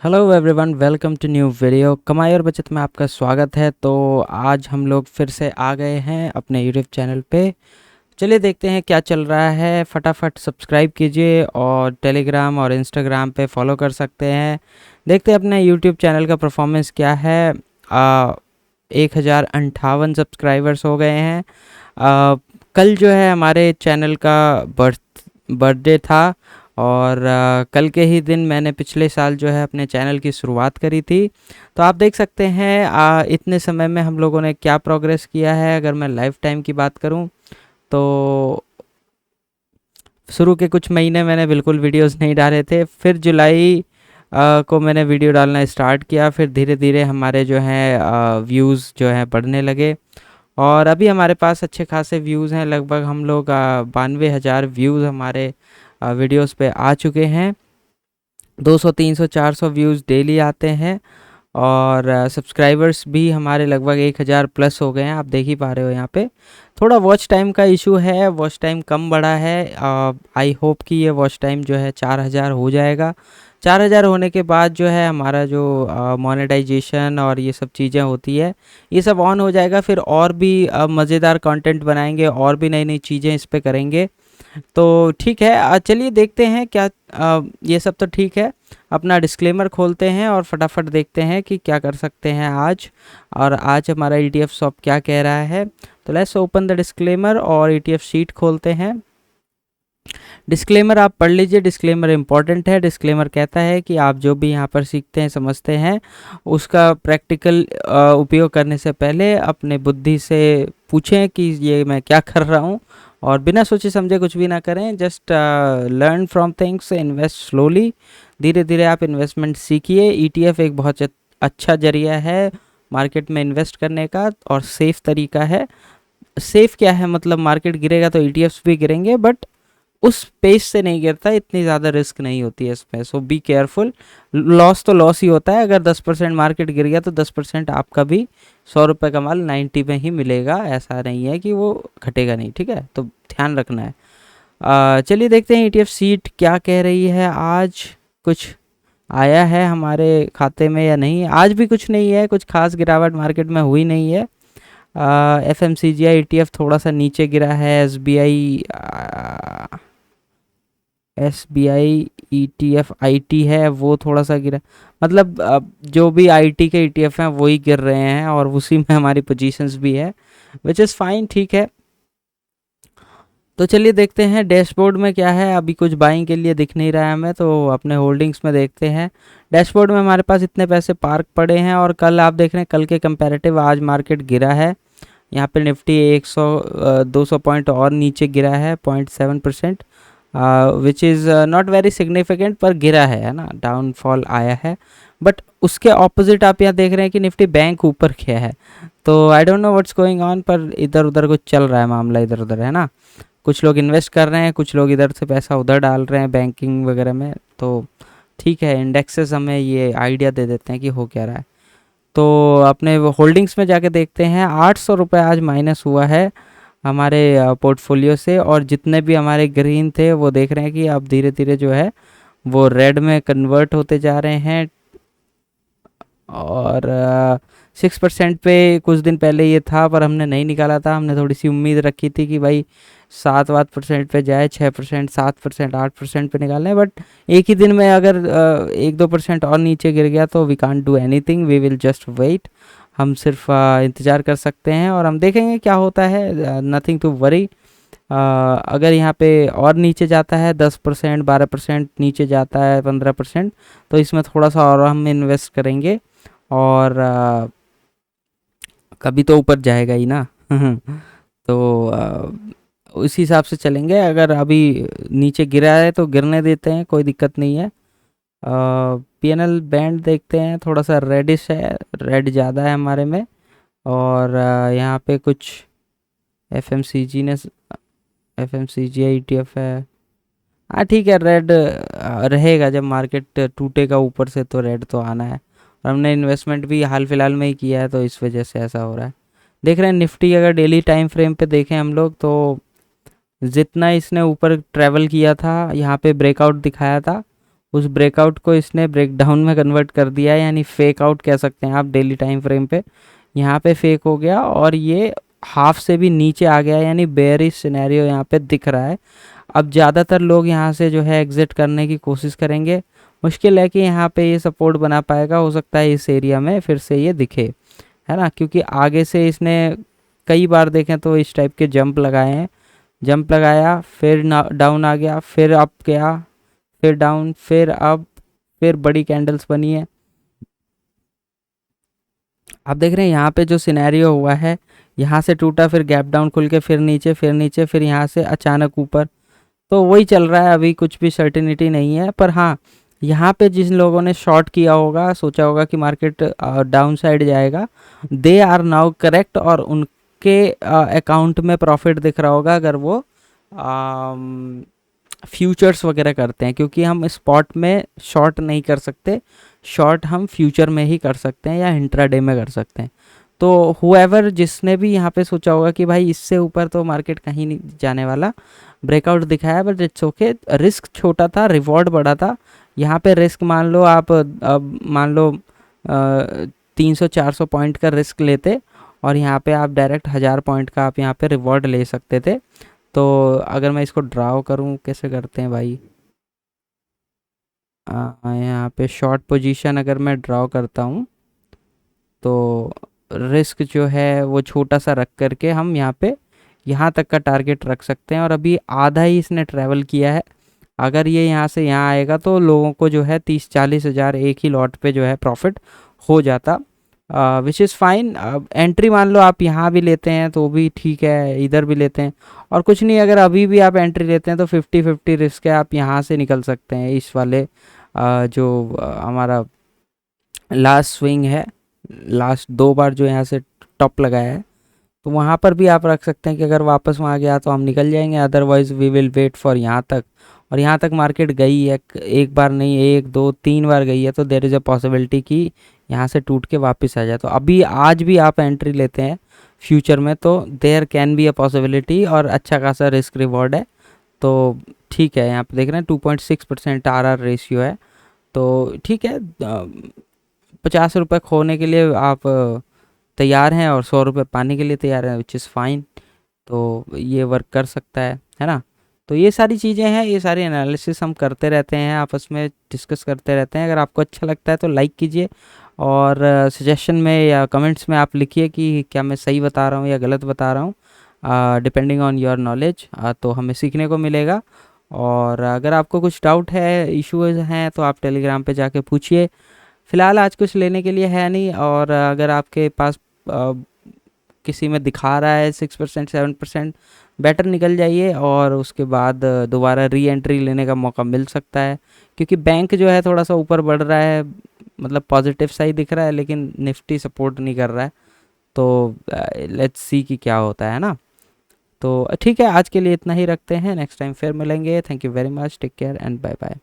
Hello everyone, welcome to new video. कमाई और बचत में आपका स्वागत है। तो आज हम लोग फिर से आ गए हैं अपने यूट्यूब चैनल पे। चलिए देखते हैं क्या चल रहा है। फटाफट सब्सक्राइब कीजिए और टेलीग्राम और इंस्टाग्राम पे फॉलो कर सकते हैं। देखते हैं अपने यूट्यूब चैनल का परफॉर्मेंस क्या है। 1058 सब्सक्राइबर्स हो गए हैं। कल जो है हमारे चैनल का बर्थडे था और कल के ही दिन मैंने पिछले साल जो है अपने चैनल की शुरुआत करी थी। तो आप देख सकते हैं इतने समय में हम लोगों ने क्या प्रोग्रेस किया है। अगर मैं लाइफ टाइम की बात करूं तो शुरू के कुछ महीने मैंने बिल्कुल वीडियोस नहीं डाले थे। फिर जुलाई को मैंने वीडियो डालना स्टार्ट किया। फिर धीरे धीरे हमारे जो हैं व्यूज़ जो हैं बढ़ने लगे और अभी हमारे पास अच्छे खासे व्यूज़ हैं। लगभग हम लोग 92,000 व्यूज़ हमारे वीडियोस पे आ चुके हैं। 200 300 400 व्यूज़ डेली आते हैं और सब्सक्राइबर्स भी हमारे लगभग 1000 प्लस हो गए हैं। आप देख ही पा रहे हो यहाँ पे। थोड़ा वॉच टाइम का इशू है, वॉच टाइम कम बढ़ा है। आई होप कि ये वॉच टाइम जो है 4000 हो जाएगा। 4000 होने के बाद जो है हमारा जो मोनेटाइजेशन और ये सब चीज़ें होती है, ये सब ऑन हो जाएगा। फिर और भी मज़ेदार कंटेंट बनाएंगे और भी नई नई चीज़ें इस पे करेंगे। तो ठीक है, चलिए देखते हैं क्या। ये सब तो ठीक है। अपना डिस्क्लेमर खोलते हैं और फटाफट देखते हैं कि क्या कर सकते हैं आज। और आज हमारा ETF शॉप क्या कह रहा है। तो लेट्स ओपन द डिस्क्लेमर और ETF शीट खोलते हैं। डिस्क्लेमर आप पढ़ लीजिए। डिस्क्लेमर इंपॉर्टेंट है। डिस्क्लेमर कहता है कि आप जो भी यहाँ पर सीखते हैं समझते हैं उसका प्रैक्टिकल उपयोग करने से पहले अपने बुद्धि से पूछें कि ये मैं क्या कर रहा हूँ, और बिना सोचे समझे कुछ भी ना करें। Just learn from things, invest slowly. धीरे धीरे आप इन्वेस्टमेंट सीखिए। ETF एक बहुत अच्छा जरिया है मार्केट में इन्वेस्ट करने का और सेफ़ तरीका है। सेफ़ क्या है, मतलब मार्केट गिरेगा तो ETFs भी गिरेंगे, बट उस पेस से नहीं गिरता। इतनी ज़्यादा रिस्क नहीं होती है इसमें। सो बी केयरफुल। लॉस तो लॉस ही होता है। अगर 10% मार्केट गिर गया तो 10% आपका भी 100 रुपये का माल 90 में ही मिलेगा। ऐसा नहीं है कि वो घटेगा नहीं, ठीक है। तो ध्यान रखना है। चलिए देखते हैं ETF सीट क्या कह रही है। आज कुछ आया है हमारे खाते में या नहीं। आज भी कुछ नहीं है, कुछ खास गिरावट मार्केट में हुई नहीं है। FMCGI ETF थोड़ा सा नीचे गिरा है। SBI ETF IT है वो थोड़ा सा गिरा। मतलब जो भी IT के ETF हैं वही गिर रहे हैं और उसी में हमारी पोजीशंस भी है, विच इज़ फाइन, ठीक है। तो चलिए देखते हैं डैशबोर्ड में क्या है। अभी कुछ बाइंग के लिए दिख नहीं रहा है हमें, तो अपने होल्डिंग्स में देखते हैं। डैशबोर्ड में हमारे पास इतने पैसे पार्क पड़े हैं और कल आप देख रहे हैं कल के कंपैरेटिव आज मार्केट गिरा है। यहाँ पे निफ्टी 200 पॉइंट और नीचे गिरा है, 0.7%, which is not very significant, पर गिरा है ना, डाउनफॉल आया है। बट उसके ऑपोजिट आप यहाँ देख रहे हैं कि निफ्टी बैंक ऊपर गया है। तो I don't know what's going on, पर इधर उधर कुछ चल रहा है, मामला इधर उधर है ना। कुछ लोग इन्वेस्ट कर रहे हैं, कुछ लोग इधर से पैसा उधर डाल रहे हैं बैंकिंग वगैरह में। तो ठीक है, इंडेक्सेस हमें ये आइडिया दे देते हैं कि हो क्या रहा है। तो अपने होल्डिंग्स में जाके देखते हैं। 800 रुपये आज माइनस हुआ है हमारे पोर्टफोलियो से, और जितने भी हमारे ग्रीन थे वो देख रहे हैं कि अब धीरे धीरे जो है वो रेड में कन्वर्ट होते जा रहे हैं। और 6% पे कुछ दिन पहले ये था, पर हमने नहीं निकाला था। हमने थोड़ी सी उम्मीद रखी थी कि भाई 7-8% पे जाए, 6%, 7%, 8% पे निकालें। बट एक ही दिन में अगर 1-2% और नीचे गिर गया तो we can't do anything, we will just wait. हम सिर्फ इंतज़ार कर सकते हैं और हम देखेंगे क्या होता है। Nothing to worry. अगर यहाँ पे और नीचे जाता है 10%, 12% नीचे जाता है, 15%, तो इसमें थोड़ा सा और हम इन्वेस्ट करेंगे और कभी तो ऊपर जाएगा ही ना। तो उस हिसाब से चलेंगे। अगर अभी नीचे गिरा है तो गिरने देते हैं, कोई दिक्कत नहीं है। PNL बैंड देखते हैं, थोड़ा सा रेडिश है, रेड ज़्यादा है हमारे में। और यहाँ पे कुछ FMCGI ETF है। हाँ ठीक है, रेड रहेगा। जब मार्केट टूटेगा ऊपर से तो रेड तो आना है। और हमने इन्वेस्टमेंट भी हाल फिलहाल में ही किया है, तो इस वजह से ऐसा हो रहा है। देख रहे हैं निफ्टी, अगर डेली टाइम फ्रेम पे देखें हम लोग तो जितना इसने ऊपर ट्रैवल किया था, यहाँ पे ब्रेकआउट दिखाया था, उस ब्रेकआउट को इसने ब्रेकडाउन में कन्वर्ट कर दिया है, यानी फेक आउट कह सकते हैं आप डेली टाइम फ्रेम पे। यहाँ पे फेक हो गया और ये हाफ से भी नीचे आ गया, यानी बेयरिश सिनेरियो यहाँ पे दिख रहा है। अब ज़्यादातर लोग यहाँ से जो है एग्जिट करने की कोशिश करेंगे। मुश्किल है कि यहाँ पे ये सपोर्ट बना पाएगा, हो सकता है इस एरिया में फिर से ये दिखे, है ना, क्योंकि आगे से इसने कई बार देखें तो इस टाइप के जंप लगाए हैं। जंप लगाया, फिर डाउन आ गया, फिर अप गया, फिर डाउन, फिर अप, फिर बड़ी कैंडल्स बनी है। आप देख रहे हैं यहाँ पे जो सिनेरियो हुआ है, यहाँ से टूटा, फिर गैप डाउन खुल के फिर नीचे, फिर नीचे, फिर यहाँ से अचानक ऊपर। तो वही चल रहा है, अभी कुछ भी सर्टिनिटी नहीं है। पर हाँ, यहाँ पे जिन लोगों ने शॉर्ट किया होगा, सोचा होगा कि मार्केट डाउन साइड जाएगा, दे आर नाउ करेक्ट, और उनके अकाउंट में प्रॉफिट दिख रहा होगा अगर वो फ्यूचर्स वगैरह करते हैं, क्योंकि हम स्पॉट में शॉर्ट नहीं कर सकते। शॉर्ट हम फ्यूचर में ही कर सकते हैं या इंट्राडे में कर सकते हैं। तो हुएवर जिसने भी यहाँ पे सोचा होगा कि भाई इससे ऊपर तो मार्केट कहीं नहीं जाने वाला, ब्रेकआउट दिखाया, बट इट्स ओके, रिस्क छोटा था, रिवॉर्ड बड़ा था। यहाँ पे रिस्क मान लो आप, अब मान लो 300-400 पॉइंट का रिस्क लेते, और यहाँ पे आप डायरेक्ट 1000 पॉइंट का आप यहाँ पे रिवॉर्ड ले सकते थे। तो अगर मैं इसको ड्राव करूँ, कैसे करते हैं भाई, यहाँ पे शॉर्ट पोजीशन अगर मैं ड्राव करता हूँ तो रिस्क जो है वो छोटा सा रख करके हम यहाँ पे यहाँ तक का टारगेट रख सकते हैं। और अभी आधा ही इसने ट्रैवल किया है। अगर ये यहाँ से यहाँ आएगा तो लोगों को जो है 30-40 हज़ार एक ही लॉट पे जो है प्रॉफिट हो जाता, विच इज़ फाइन। एंट्री मान लो आप यहाँ भी लेते हैं तो भी ठीक है, इधर भी लेते हैं, और कुछ नहीं, अगर अभी भी आप एंट्री लेते हैं तो 50-50 रिस्क है, आप यहाँ से निकल सकते हैं इस वाले जो हमारा लास्ट स्विंग है, लास्ट 2 बार जो यहाँ से टॉप लगाया है, तो वहाँ पर भी आप रख सकते हैं कि अगर वापस वहाँ गया तो हम निकल जाएंगे, otherwise we will wait for यहाँ तक। और यहाँ तक मार्केट गई है, एक बार नहीं, 1-2-3 बार गई है, तो देर इज़ अ पॉसिबिलिटी कि यहाँ से टूट के वापस आ जाए। तो अभी आज भी आप एंट्री लेते हैं फ्यूचर में तो there can be a possibility, और अच्छा खासा रिस्क रिवॉर्ड है। तो ठीक है, यहाँ पे देख रहे हैं 2.6% RR रेशियो है, तो ठीक है। 50 रुपये खोने के लिए आप तैयार हैं और 100 रुपये पाने के लिए तैयार हैं, विच इज़ फाइन। तो ये वर्क कर सकता है ना। तो ये सारी चीज़ें हैं, ये सारी एनालिसिस हम करते रहते हैं, आपस में डिस्कस करते रहते हैं। अगर आपको अच्छा लगता है तो लाइक कीजिए, और सजेशन में या कमेंट्स में आप लिखिए कि क्या मैं सही बता रहा हूँ या गलत बता रहा हूँ, डिपेंडिंग ऑन योर नॉलेज, तो हमें सीखने को मिलेगा। और अगर आपको कुछ डाउट है, इश्यूज हैं, तो आप टेलीग्राम पे जाके पूछिए। फ़िलहाल आज कुछ लेने के लिए है नहीं, और अगर आपके पास किसी में दिखा रहा है 6% 7%, बेटर निकल जाइए, और उसके बाद दोबारा री एंट्री लेने का मौका मिल सकता है, क्योंकि बैंक जो है थोड़ा सा ऊपर बढ़ रहा है, मतलब पॉजिटिव सा ही दिख रहा है, लेकिन निफ्टी सपोर्ट नहीं कर रहा है। तो लेट्स सी कि क्या होता है ना। तो ठीक है, आज के लिए इतना ही रखते हैं, नेक्स्ट टाइम फिर मिलेंगे। Thank you very much, take care and bye bye.